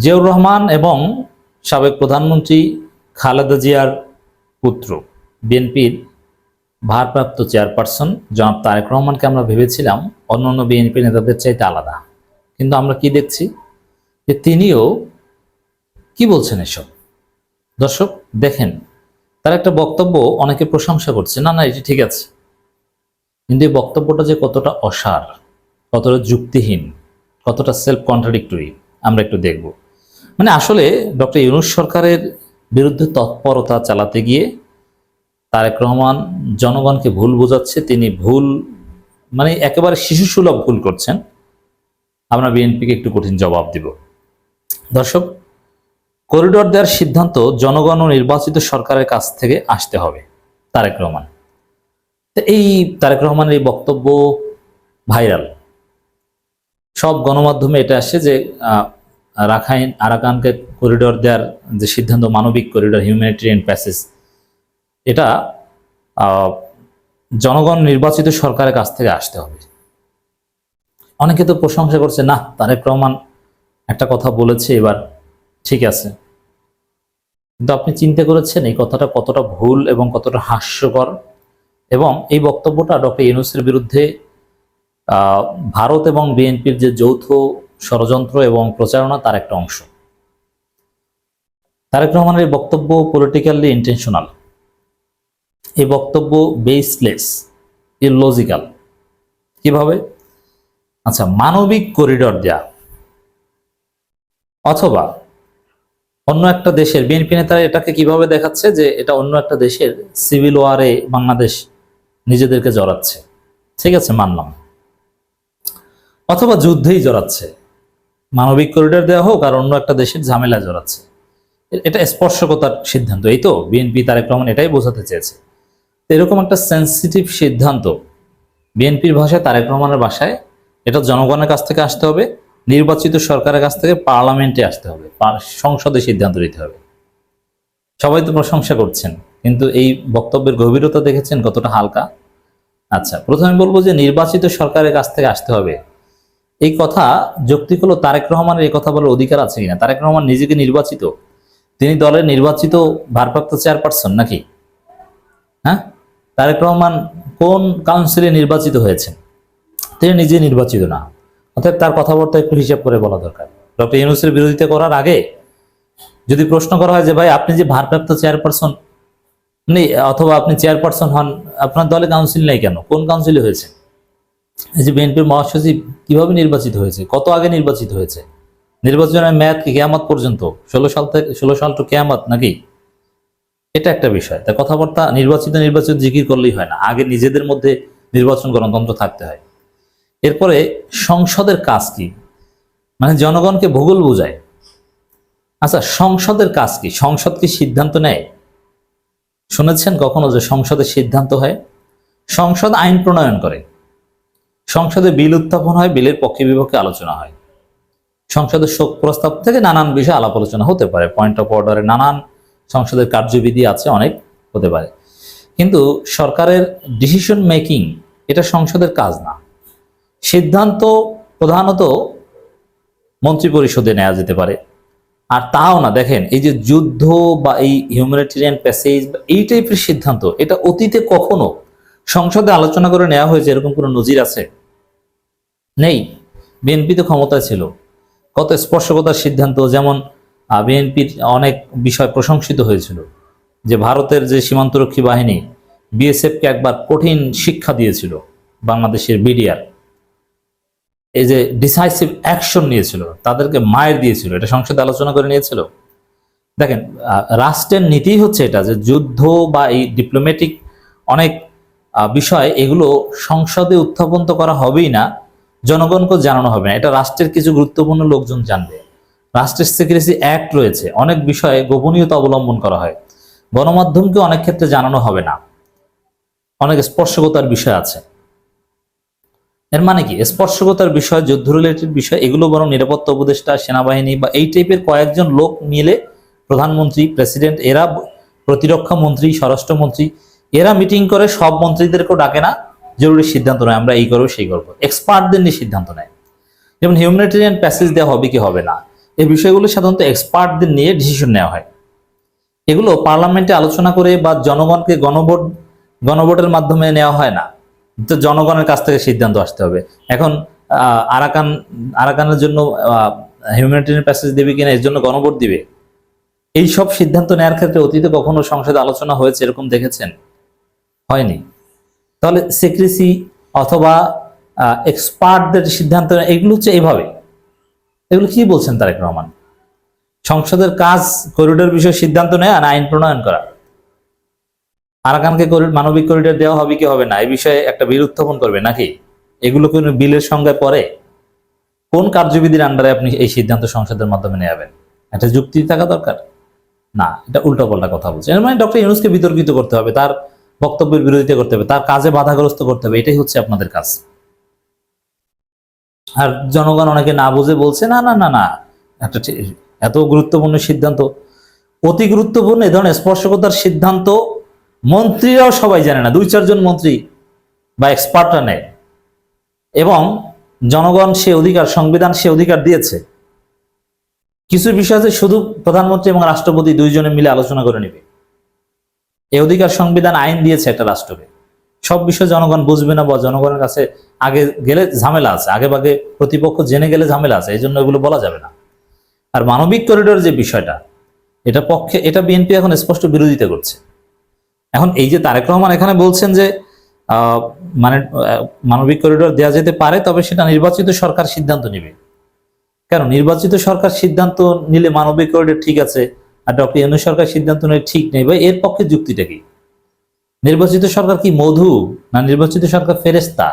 জিয়াউর রহমান এবং সাবেক প্রধানমন্ত্রী খালেদা জিয়ার পুত্র বিএনপির ভারপ্রাপ্ত চেয়ারপারসন জনাব তারেক রহমানকে আমরা ভেবেছিলাম অন্যান্য বিএনপি নেতাদের চাইতে আলাদা, কিন্তু আমরা কি দেখছি যে তিনিও কি বলছেন এসব। দর্শক দেখেন, তার একটা বক্তব্য অনেকে প্রশংসা করছে, না না এটি ঠিক আছে, কিন্তু এই বক্তব্যটা যে কতটা অসার, কতটা যুক্তিহীন, কতটা সেলফ কন্ট্রাডিক্টরি আমরা একটু দেখব। মানে আসলে ডক্টর ইউনূস সরকারের বিরুদ্ধে তৎপরতা চালাতে গিয়ে তারেক রহমান জনগণকে ভুল বোঝাচ্ছে, তিনি ভুল মানে একেবারে শিশুসুলভ ভুল করছেন। আমরা বিএনপিকে একটু কঠিন জবাব দিব। দর্শক, করিডোর দেওয়ার সিদ্ধান্ত জনগণ ও নির্বাচিত সরকারের কাছ থেকে আসতে হবে। তারেক রহমান, এই তারেক রহমানের এই বক্তব্য ভাইরাল, সব গণমাধ্যমে এটা আসছে যে রাখাইন আরাকানকে করিডোর দেওয়ার যে সিদ্ধান্ত, মানবিক করিডোর, হিউম্যানিটেরিয়ান প্যাসেজ, এটা জনগণ নির্বাচিত সরকারের কাছ থেকে আসতে হবে। অনেকে তো প্রশংসা করছে, না তারেক রহমান একটা কথা বলেছে, এবার ঠিক আছে। কিন্তু আপনি চিন্তা করেছেন এই কথাটা কতটা ভুল এবং কতটা হাস্যকর, এবং এই বক্তব্যটা ডক্টর ইউনূসের বিরুদ্ধে ভারত এবং বিএনপির যে যৌথ ষড়যন্ত্র এবং প্রচারণা, তার একটা অংশ। তারেক রহমানের এই বক্তব্য পলিটিক্যালি ইন্টেনশনাল, এই বক্তব্য বেসলেস, ইললজিক্যাল। কিভাবে? আচ্ছা, মানবিক করিডোর দেয়া অথবা অন্য একটা দেশের, বিএনপি নেতারা এটাকে কিভাবে দেখাচ্ছে যে এটা অন্য একটা দেশের সিভিল ওয়ারে বাংলাদেশ নিজেদেরকে জড়াচ্ছে, ঠিক আছে মানলাম, অথবা যুদ্ধেই জড়াচ্ছে, মানবিক করিডোর দেওয়া হোক আর অন্য একটা দেশের ঝামেলা জড়াচ্ছে, এটা স্পর্শকতার সিদ্ধান্ত। এই তো বিএনপি, তারেক রহমান এটাই বোঝাতে চেয়েছে। এরকম একটা সেন্সিটিভ সিদ্ধান্ত বিএনপির ভাষায়, তারেক রহমানের ভাষায়, এটা জনগণের কাছ থেকে আসতে হবে, নির্বাচিত সরকারের কাছ থেকে পার্লামেন্টে আসতে হবে, সংসদে সিদ্ধান্ত নিতে হবে। সবাই তো প্রশংসা করছেন, কিন্তু এই বক্তব্যের গভীরতা দেখেছেন কতটা হালকা। আচ্ছা, প্রথমে বলবো যে নির্বাচিত সরকারের কাছ থেকে আসতে হবে, এই কথা যৌক্তিক হলো তারেক রহমানের এই কথা বলার অধিকার আছে কিনা? তারেক রহমান নিজেকে নির্বাচিত, তিনি দলের নির্বাচিত ভারপ্রাপ্ত চেয়ারপারসন নাকি? হ্যাঁ, তারেক রহমান কোন কাউন্সিলে নির্বাচিত হয়েছেন? তিনি নিজে নির্বাচিত না। অর্থাৎ তার কথাবার্তা একটু হিসাব করে বলা দরকার। ডক্টর ইউনূসের বিরোধিতা করার আগে যদি প্রশ্ন করা হয় যে ভাই আপনি যে ভারপ্রাপ্ত চেয়ারপারসন অথবা আপনি চেয়ারপারসন হন, আপনার দলে কাউন্সিল নেই কেন? কোন কাউন্সিলে হয়েছে? এই যে বিএনপির মহাসচিব কিভাবে নির্বাচিত হয়েছে, কত আগে নির্বাচিত হয়েছে? নির্বাচনের মেয়াদ কি কেয়ামত পর্যন্ত? 16 সাল থেকে 16 সাল তো কেয়ামত নাকি? এটা একটা বিষয়। তা কথাবার্তা নির্বাচিত জিকির করলেই হয় না, আগে নিজেদের মধ্যে নির্বাচন গণতন্ত্র থাকতে হয়। এরপরে সংসদের কাজ কি? মানে জনগণকে ভূগোল বোঝায়। আচ্ছা, সংসদের কাজ কি? সংসদ কি সিদ্ধান্ত নেয়? শুনেছেন কখনো যে সংসদের সিদ্ধান্ত হয়? সংসদ আইন প্রণয়ন করে, সংসদে বিল উত্থাপন হয়, বিলের পক্ষে বিপক্ষে আলোচনা হয়, সংসদের শোক প্রস্তাব থেকে নানান বিষয়ে আলাপ আলোচনা হতে পারে, পয়েন্ট অফ অর্ডারে নানান সংসদের কার্যবিধি আছে, অনেক হতে পারে। কিন্তু সরকারের ডিসিশন মেকিং এটা সংসদের কাজ না। সিদ্ধান্ত প্রধানত মন্ত্রী পরিষদে নেওয়া যেতে পারে, আর তাও না। দেখেন, এই যে যুদ্ধ বা এই হিউম্যানিটেরিয়ান প্যাসেজ বা এই টাইপের সিদ্ধান্ত, এটা অতীতে কখনো সংসদে আলোচনা করে নেওয়া হয়েছে এরকম কোনো নজির আছে? নেই। বিএনপি তো ক্ষমতায় ছিল, কত স্পর্শকতার সিদ্ধান্ত, যেমন বিএনপির অনেক বিষয় প্রশংসিত হয়েছিল, যে ভারতের যে সীমান্তরক্ষী বাহিনী বিএসএফকে একবার কঠিন শিক্ষা দিয়েছিল, বাংলাদেশের বিডিআর এই যে ডিসাইসিভ অ্যাকশন নিয়েছিল, তাদেরকে মায়ের দিয়েছিল, এটা সংসদে আলোচনা করে নিয়েছিল। দেখেন, রাষ্ট্রের নীতি হচ্ছে এটা যে যুদ্ধ বা এই ডিপ্লোম্যাটিক অনেক বিষয়, এগুলো সংসদে উত্থাপন তো করা হবেই না, জনগণকে জানানো হবে না, এটা রাষ্ট্রের কিছু গুরুত্বপূর্ণ লোকজন জানবে। রাষ্ট্রের সিক্রেসি অ্যাক্ট রয়েছে, অনেক বিষয়ে গোপনীয়তা অবলম্বন করা হয়, গণমাধ্যমকে অনেক ক্ষেত্রে জানানো হবে না, অনেক স্পর্শকতার বিষয় আছে। এর মানে কি? স্পর্শকতার বিষয়, যুদ্ধ রিলেটেড বিষয়, এগুলো বরং নিরাপত্তা উপদেষ্টা, সেনাবাহিনী বা এই টাইপের কয়েকজন লোক মিলে, প্রধানমন্ত্রী, প্রেসিডেন্ট, এরা প্রতিরক্ষা মন্ত্রী, স্বরাষ্ট্রমন্ত্রী, এরা মিটিং করে, সব মন্ত্রীদেরকেও ডাকে না, জরুরি সিদ্ধান্ত নেয়, আমরা এই করবো সেই করবো, এক্সপার্টদের নিয়ে সিদ্ধান্ত নেয়। যেমন হিউম্যানিটেরিয়ান প্যাসেজ দেওয়া হবে কি হবে না, এই বিষয়গুলো সাধারণত এক্সপার্টদের নিয়ে ডিসিশন নেওয়া হয়। এগুলো পার্লামেন্টে আলোচনা করে বা জনগণকে গণভোটের মাধ্যমে নেওয়া হয় না, তো জনগণের কাছ থেকে সিদ্ধান্ত আসতে হবে। এখন আরাকানের জন্য হিউম্যানিটেরিয়ান প্যাসেজ দেবে কিনা এর জন্য গণভোট দিবে, এই সব সিদ্ধান্ত নেওয়ার ক্ষেত্রে অতীতে কখনো সংসদে আলোচনা হয়েছে এরকম দেখেছেন? হয়নি। তাহলে সিক্রেসি অথবা এক্সপার্টদের সিদ্ধান্ত এগুলো হচ্ছে এইভাবে। এগুলো কি বলছেন তারেক রহমান? সংসদের কাজ করিডোর বিষয়ে সিদ্ধান্ত নেয় আর আইন প্রণয়ন করা। আরাকানকে মানবিক করিডোর দেওয়া হবে কি হবে না এই বিষয়ে একটা বিল উত্থাপন করবে নাকি? এগুলো কোনো বিলের সঙ্গে পড়ে? কোন কার্যবিধির আন্ডারে আপনি এই সিদ্ধান্ত সংসদের মাধ্যমে নেবেন? একটা যুক্তি থাকা দরকার। না, এটা উল্টাপাল্টা কথা বলছে। এর মানে ডক্টর ইউনূসকে বিতর্কিত করতে হবে, তার বক্তব্যের বিরোধিতা করতে হবে, তার কাজে বাধাগ্রস্ত করতে হবে, এটাই হচ্ছে আপনাদের কাজ। আর জনগণ অনেকে না বুঝে বলছে না না না না একটা এত গুরুত্বপূর্ণ সিদ্ধান্ত, অতি গুরুত্বপূর্ণ এ ধরনের স্পর্শকতার সিদ্ধান্ত মন্ত্রীরাও সবাই জানে না, 2-4 জন মন্ত্রী বা এক্সপার্টরা নেয়। এবং জনগণ সে অধিকার, সংবিধান সে অধিকার দিয়েছে। কিছু বিষয় আছে শুধু প্রধানমন্ত্রী এবং রাষ্ট্রপতি 2 জনে মিলে আলোচনা করে নেবে, এই অধিকার সংবিধান আইন দিয়েছে একটা রাষ্ট্রকে। সব বিষয় জনগণ বুঝবে না বা জনগণের কাছে আগে গেলে ঝামেলা আছে, আগে ভাগে প্রতিপক্ষ জেনে গেলে ঝামেলা আছে, এই জন্য এগুলো বলা যাবে না। আর মানবিক করিডোর যে বিষয়টা, এটা বিএনপি এখন স্পষ্ট বিরোধিতা করছে। এখন এই যে তারেক রহমান এখানে বলছেন যে মানবিক করিডোর দেওয়া যেতে পারে, তবে সেটা নির্বাচিত সরকার সিদ্ধান্ত নেবে। কেন নির্বাচিত সরকার সিদ্ধান্ত নিলে মানবিক করিডোর ঠিক আছে, আর ডক্টর ইউনূস সরকার সিদ্ধান্ত নিলে ঠিক নেই? ভাই, এর পক্ষে যুক্তিটা কি? নির্বাচিত সরকার কি মধু? না নির্বাচিত সরকার ফেরেশতা?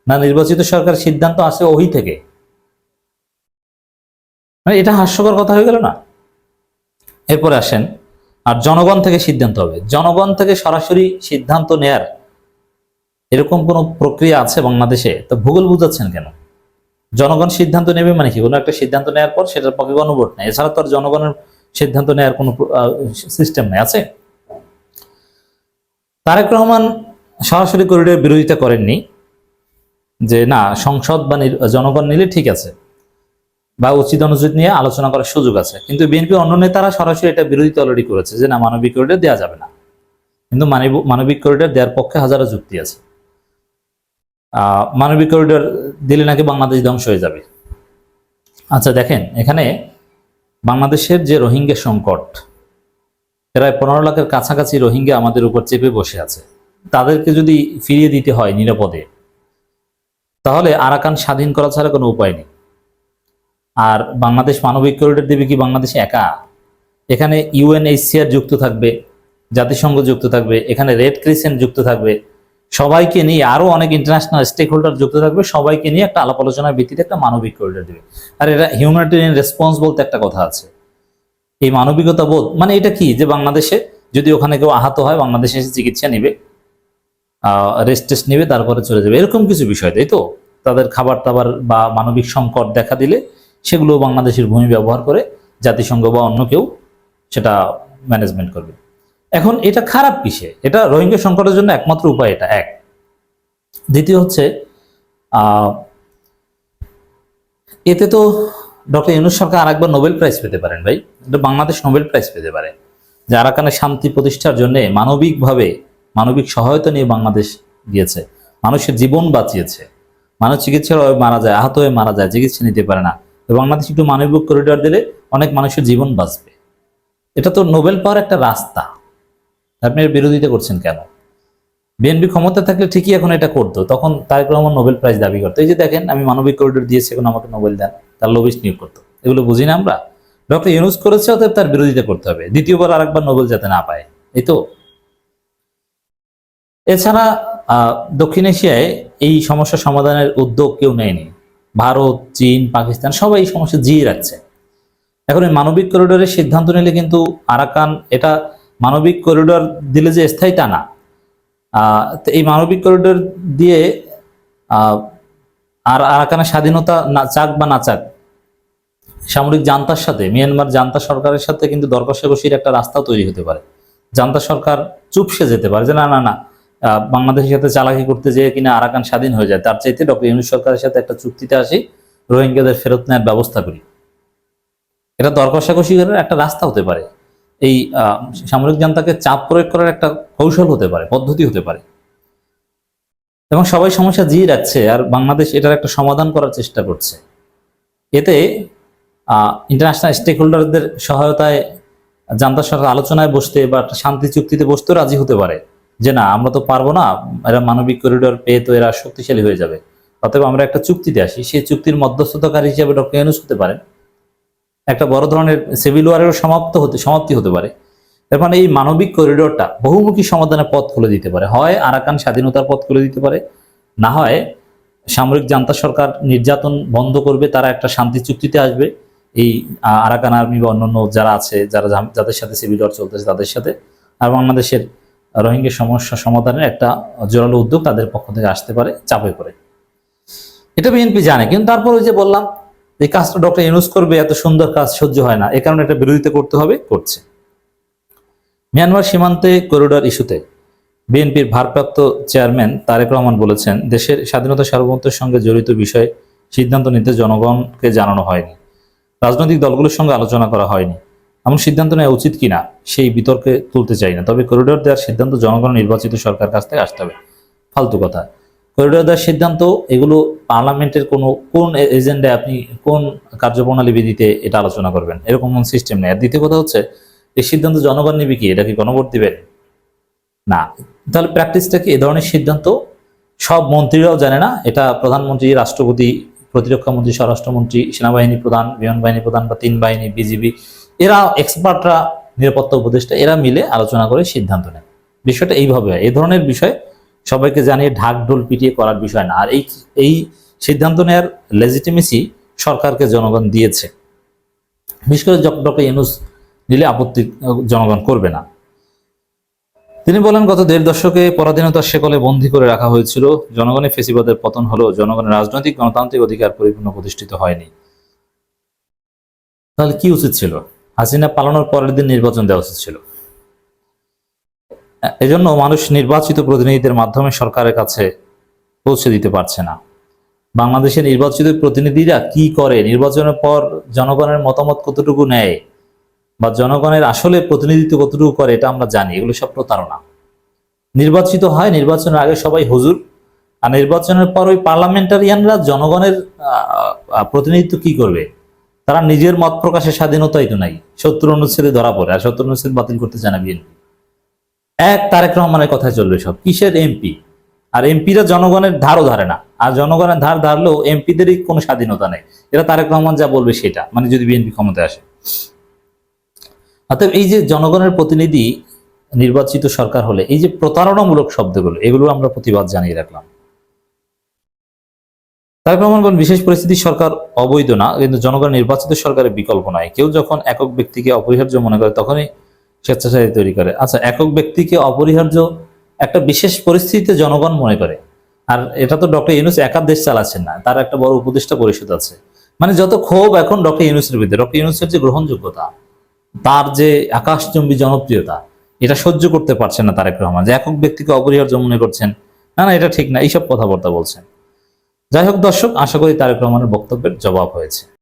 না নির্বাচিত সরকার সিদ্ধান্ত আসে ওহি থেকে? মানে এটা হাস্যকর কথা হয়ে গেল না? এরপরে আসেন, আর জনগণ থেকে সিদ্ধান্ত হবে। জনগণ থেকে সরাসরি সিদ্ধান্ত নেয়ার এরকম কোন প্রক্রিয়া আছে বাংলাদেশে? তো ভূগোল বুঝাচ্ছেন কেন? জনগণ সিদ্ধান্ত নেবে মানে কি? কোনো একটা সিদ্ধান্ত নেওয়ার পর সেটার পক্ষে গণভোট নেই, এছাড়া তো আর জনগণের সিদ্ধান্ত নেওয়ার কোনো সিস্টেম নেই। আছে? তারেক রহমান সরাসরি করিডোরের বিরোধিতা করেননি যে না সংসদ বা জনগণ নিলে ঠিক আছে বা উচিত অনুচিত নিয়ে আলোচনা করার সুযোগ আছে, কিন্তু বিএনপি অন্য নেতারা সরাসরি এটা বিরোধিতা অলরেডি করেছে যে না মানবিক করিডোর দেওয়া যাবে না। কিন্তু মানবিক করিডোর দেওয়ার পক্ষে হাজারো যুক্তি আছে। মানবিক করিডোর দিলে নাকি বাংলাদেশ ধ্বংস হয়ে যাবে। আচ্ছা দেখেন, এখানে বাংলাদেশের যে রোহিঙ্গা সংকট, প্রায় 15 লাখের কাছাকাছি রোহিঙ্গা আমাদের উপর চেপে বসে আছে। তাদেরকে যদি ফিরিয়ে দিতে হয় নিরাপদে, তাহলে আরাকান স্বাধীন করা ছাড়া কোনো উপায় নেই। আর বাংলাদেশ মানবিক করিডোর দেবে কি বাংলাদেশ একা? এখানে ইউএনএইচসিআর যুক্ত থাকবে, জাতিসংঘ যুক্ত থাকবে, এখানে রেড ক্রিসেন্ট যুক্ত থাকবে, সবাইকে নিয়ে আরো অনেক ইন্টারন্যাশনাল স্টেক হোল্ডার যুক্ত থাকবে, সবাইকে নিয়ে একটা আলাপ আলোচনার ভিত্তিতে একটা মানবিক করিডোর দেবে। আর এটা হিউম্যানিটেরিয়ান রেসপন্স বলতে একটা কথা আছে। এই মানবিকতা বোধ মানে এটা কি, যে বাংলাদেশে যদি ওখানে কেউ আহত হয় বাংলাদেশে এসে চিকিৎসা নিবে, রেস্ট টেস্ট নিবে, তারপরে চলে যাবে, এরকম কিছু বিষয়। তাই তো তাদের খাবার টাবার বা মানবিক সংকট দেখা দিলে সেগুলো বাংলাদেশের ভূমি ব্যবহার করে জাতিসংঘ বা অন্য কেউ সেটা ম্যানেজমেন্ট করবে। এখন এটা খারাপ কিসে? এটা রোহিঙ্গা সংকটের জন্য একমাত্র উপায় এটা এক। দ্বিতীয় হচ্ছে এতে তো ডক্টর ইউনূস সরকার আরেকবার নোবেল প্রাইজ পেতে পারেন। ভাই, এটা বাংলাদেশ নোবেল প্রাইজ পেতে পারে যে আরাকানে শান্তি প্রতিষ্ঠার জন্য মানবিকভাবে মানবিক সহায়তা নিয়ে বাংলাদেশ গিয়েছে, মানুষের জীবন বাঁচিয়েছে। মানুষ চিকিৎসার অভাবে মারা যায়, আহত হয়ে মারা যায়, চিকিৎসা নিতে পারে না। তো বাংলাদেশ একটু মানবিক করিডোর দিলে অনেক মানুষের জীবন বাঁচবে। এটা তো নোবেল পাওয়ার একটা রাস্তা। আপনি এর বিরোধিতা করছেন কেন? বিএনপি ক্ষমতা থাকলে ঠিকই এখন এটা করতো, তখন তারেক রহমান নোবেল প্রাইজ দাবি করতো। এই যে দেখেন আমি মানবিক করিডোর দিয়েছি, এখন আমাকে নোবেল দেন, তার লবিস্ট নিয়োগ করতো। এগুলো বুঝি না আমরা? ডক্টর ইউনূস করেছে, অতএব তার বিরোধিতা করতে হবে, দ্বিতীয়বার আরেকবার নোবেল যাতে না পায়। এই তো। এছাড়া দক্ষিণ এশিয়ায় এই সমস্যা সমাধানের উদ্যোগ কেউ নেয়নি। ভারত, চীন, পাকিস্তান সবাই এই সমস্যা জিয়ে রাখছে। এখন এই মানবিক করিডোরের সিদ্ধান্ত নিলে কিন্তু আরাকান, এটা মানবিক করিডোর দিলে যে স্থায়ী তা না। এই মানবিক করিডোর দিয়ে আর আরাকানের স্বাধীনতা না চাক বা না চাক, সামরিক জান্তার সাথে, মিয়ানমার জান্তা সরকারের সাথে কিন্তু দর কষাকষির একটা রাস্তাও তৈরি হতে পারে। জান্তা সরকার চুপসে যেতে পারে যে না না না, বাংলাদেশের সাথে চালাকি করতে যেয়ে কিনা আরাকান স্বাধীন হয়ে যায়, তার চাইতে ডক্টর ইউনূস সরকারের সাথে একটা চুক্তিতে আসি, রোহিঙ্গাদের ফেরত নেওয়ার ব্যবস্থা করি। এটা দর কষাকষি করার একটা রাস্তা হতে পারে, এই সামরিক জান্তাকে চাপ প্রয়োগ করার একটা কৌশল হতে পারে, পদ্ধতি হতে পারে। এবং সবাই সমস্যা জিয়ে রাখছে, আর বাংলাদেশ এটার একটা সমাধান করার চেষ্টা করছে। এতে ইন্টারন্যাশনাল স্টেক হোল্ডারদের সহায়তায় জান্তার সরকার আলোচনায় বসতে বা একটা শান্তি চুক্তিতে বসতেও রাজি হতে পারে, যে না আমরা তো পারবো না, এরা মানবিক করিডোর পেয়ে তো এরা শক্তিশালী হয়ে যাবে, অতএব আমরা একটা চুক্তিতে আসি। সেই চুক্তির মধ্যস্থতাকারী হিসেবে ডক্টর ইউনূস হতে পারেন। একটা বড় ধরনের সিভিল ওয়ারেরও সমাপ্তি হতে পারে। এর মানে এই মানবিক করিডোরটা বহুমুখী সমাধানের পথ খুলে দিতে পারে। হয় আরাকান স্বাধীনতার পথ খুলে দিতে পারে, না হয় সামরিক জান্তা সরকার নির্যাতন বন্ধ করবে, তারা একটা শান্তি চুক্তিতে আসবে এই আরাকান আর্মি বা অন্যান্য যারা আছে, যাদের সাথে সিভিল ওয়ার চলতেছে তাদের সাথে, আর বাংলাদেশের রোহিঙ্গা সমস্যা সমাধানের একটা জোরালো উদ্যোগ তাদের পক্ষ থেকে আসতে পারে চাপে করে। এটা বিএনপি জানে, কিন্তু তারপর ওই যে বললাম, এই কাজটা ডক্টর ইউনূস করবে, এত সুন্দর কাজ সহ্য হয় না, এ কারণে এটা বিরোধিতা করতে হবে, করছে। মিয়ানমার সীমান্তে করিডোর ইস্যুতে বিএনপির ভারপ্রাপ্ত চেয়ারম্যান তারেক রহমান বলেছেন, দেশের স্বাধীনতা সার্বভৌমত্বের সঙ্গে জড়িত বিষয়ে সিদ্ধান্ত নিতে জনগণকে জানানো হয়নি, রাজনৈতিক দলগুলোর সঙ্গে আলোচনা করা হয়নি। এমন সিদ্ধান্ত নেওয়া উচিত কিনা সেই বিতর্কে তুলতে চাই না, তবে করিডোর দেওয়ার সিদ্ধান্ত জনগণ নির্বাচিত সরকার কাছ থেকে আসতে হবে। ফালতু কথা। করিডোর দেওয়ার সিদ্ধান্ত এগুলো পার্লামেন্টের কোন এজেন্ডায় আপনি কোন কার্যপ্রণালী বিধিতে এটা আলোচনা করবেন, এরকম কোন সিস্টেম নেই। আর দ্বিতীয় কথা হচ্ছে, এই সিদ্ধান্ত জনগণ নিবে কি, এটা কি গণভোট দিবেন? না। তাহলে প্র্যাকটিসটা কি? এ ধরনের সিদ্ধান্ত সব মন্ত্রীরাও জানে না, এটা প্রধানমন্ত্রী, রাষ্ট্রপতি, প্রতিরক্ষা মন্ত্রী, স্বরাষ্ট্রমন্ত্রী, সেনাবাহিনী প্রধান, বিমান বাহিনী প্রধান বা 3 বাহিনী, বিজিবি, এরা এক্সপার্টরা, নিরাপত্তা উপদেষ্টা, এরা মিলে আলোচনা করে সিদ্ধান্ত নেয়। বিষয়টা এইভাবে হয়। এই ধরনের বিষয় সবাইকে জানিয়ে ঢাক ঢোল পিটিয়ে করার বিষয় না। আর এই সিদ্ধান্ত নেওয়ার লেজিটিমেসি সরকারকে জনগণ দিয়েছে। বিশেষ করে ডক্টর ইউনূস নিলে আপত্তি জনগণ করবে না। তিনি বলেন, গত 1.5 দশকে পরাধীনতার শেকলে বন্দী করে রাখা হয়েছিল, জনগণের ফেসিবাদের পতন হলো, জনগণের রাজনৈতিক গণতান্ত্রিক অধিকার পরিপূর্ণ প্রতিষ্ঠিত হয়নি। তাহলে কি উচিত ছিল? হাসিনা পালানোর পরের দিন নির্বাচন দেওয়া উচিত ছিল। এজন্য মানুষ নির্বাচিত প্রতিনিধিদের মাধ্যমে সরকারের কাছে পৌঁছে দিতে পারছে না। বাংলাদেশের নির্বাচিত প্রতিনিধিরা কি করে, নির্বাচনের পর জনগণের মতামত কতটুকু নেয় বা জনগণের আসলে প্রতিনিধিত্ব কতটুকু করে, এটা আমরা জানি। এগুলো সব প্রতারণা। নির্বাচিত হয়, নির্বাচনের আগে সবাই হুজুর, আর নির্বাচনের পর ওই পার্লামেন্টারিয়ানরা জনগণের প্রতিনিধিত্ব কি করবে? তারা নিজের মত প্রকাশের স্বাধীনতাই তো নাই, 70 অনুচ্ছেদে ধরা পড়ে, আর 70 অনুচ্ছেদ বাতিল করতে চায় না বিএনপি। তারেক রহমানের কথায় চলবে সব। কিসের এমপি? আর এমপিরা জনগণের ধারও ধারে না, আর জনগণের ধার ধারলেও এমপিদেরই কোনো স্বাধীনতা নেই। এরা তারেক রহমান যা বলবে সেটা, মানে যদি বিএনপি ক্ষমতায় আসে। অতএব এই যে জনগণের প্রতিনিধি নির্বাচিত সরকার হলে এই যে প্রতারণামূলক শব্দগুলো, এগুলো আমরা প্রতিবাদ জানিয়ে রাখলাম। তারেক রহমান বলেন, বিশেষ পরিস্থিতি সরকার অবৈধ না, কিন্তু জনগণ নির্বাচিত সরকারের বিকল্প নয়। কেউ যখন একক ব্যক্তিকে অপরিহার্য মনে করে তখনই স্বেচ্ছাচারী তৈরি করে। আচ্ছা, একক ব্যক্তিকে অপরিহার্য একটা বিশেষ পরিস্থিতিতে জনগণ মনে করে। আর এটা তো ডক্টর ইউনূস একা দেশ চালাচ্ছেন না, তার একটা বড় উপদেষ্টা পরিষদ আছে। মানে যত ক্ষোভ এখন ডক্টর ইউনূসের বিরুদ্ধে, ডক্টর ইউনূসের যে গ্রহণযোগ্যতা, তার যে আকাশচুম্বী জনপ্রিয়তা, এটা সহ্য করতে পারছেন না তারেক রহমান, যে একক ব্যক্তিকে অপরিহার্য মনে করছেন। না না, এটা ঠিক না, এইসব কথাবার্তা বলছেন। যাই হোক দর্শক, আশা করি তারেক রহমানের বক্তব্যের জবাব হয়েছে।